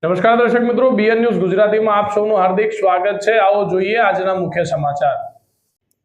નમસ્કાર દર્શક મિત્રો, બીએન ન્યૂઝ ગુજરાતીમાં આપ સૌનું હાર્દિક સ્વાગત છે। આવો જોઈએ આજના મુખ્ય સમાચાર।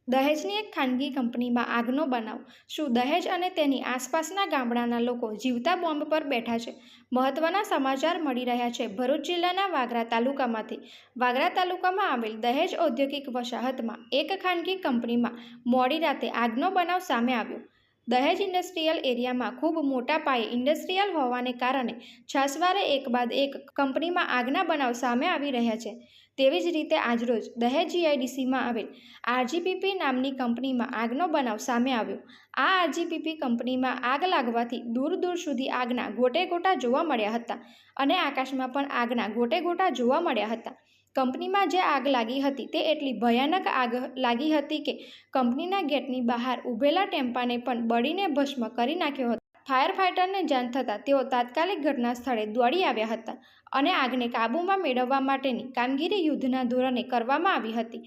દહેજની એક ખાનગી કંપનીમાં આગનો બનાવ। શું દહેજ અને તેની આસપાસના ગામડાના લોકો જીવતા બોમ્બ પર બેઠા છે? મહત્વના સમાચાર મળી રહ્યા છે ભરૂચ જિલ્લાના વાગરા તાલુકામાંથી। વાગરા તાલુકામાં આવેલ દહેજ ઔદ્યોગિક વસાહતમાં એક ખાનગી કંપનીમાં મોડી રાતે આગનો બનાવ સામે આવ્યો। દહેજ ઇન્ડસ્ટ્રીયલ એરિયામાં ખૂબ મોટા પાયે ઇન્ડસ્ટ્રીયલ હોવાને કારણે છાસવારે એક બાદ એક કંપનીમાં આગના બનાવ સામે આવી રહ્યા છે। તેવી જ રીતે આજરોજ દહેજ જીઆઈડીસીમાં આવેલ આરજીપીપી નામની કંપનીમાં આગનો બનાવ સામે આવ્યો। આ આરજીપીપી કંપનીમાં આગ લાગવાથી દૂર દૂર સુધી આગના ગોટે ગોટા જોવા મળ્યા હતા અને આકાશમાં પણ આગના ગોટે ગોટા જોવા મળ્યા હતા। કંપનીમાં જે આગ લાગી હતી તે એટલી ભયાનક આગ લાગી હતી કે કંપનીના ગેટની બહાર ઊભેલા ટેમ્પાને પણ બળીને ભસ્મ કરી નાખ્યો હતો। ફાયર ફાઇટરને જાણ થતાં તેઓ તાત્કાલિક ઘટના સ્થળે દોડી આવ્યા હતા અને આગને કાબૂમાં મેળવવા માટેની કામગીરી યુદ્ધના ધોરણે કરવામાં આવી હતી।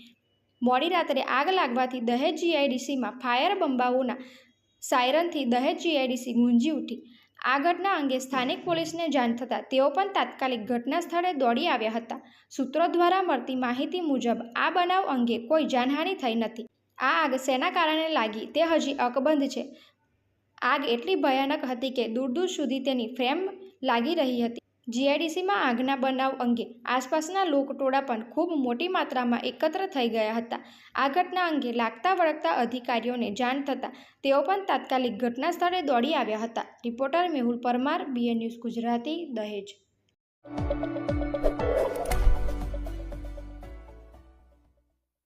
મોડી રાત્રે આગ લાગવાથી દહેજ જીઆઈડીસીમાં ફાયર બંબાઓના સાયરનથી દહેજ જીઆઈડીસી ગુંજી ઉઠી। આ ઘટના અંગે સ્થાનિક પોલીસને જાણ થતાં તેઓ પણ તાત્કાલિક ઘટના સ્થળે દોડી આવ્યા હતા। સૂત્રો દ્વારા મળતી માહિતી મુજબ આ બનાવ અંગે કોઈ જાનહાનિ થઈ નથી। આ આગ શેના કારણે લાગી તે હજી અકબંધ છે। આગ એટલી ભયાનક હતી કે દૂર દૂર સુધી તેની ફ્લેમ લાગી રહી હતી। જીઆઈડીસીમાં આગના બનાવ અંગે આસપાસના લોકટોળા પણ ખૂબ મોટી માત્રામાં એકત્ર થઈ ગયા હતા। આ ઘટના અંગે લાગતા વળગતા અધિકારીઓને જાણ થતાં તેઓ પણ તાત્કાલિક ઘટના સ્થળે દોડી આવ્યા હતા। Reporter Mehul Parmar, BN news Gujarati, દહેજ।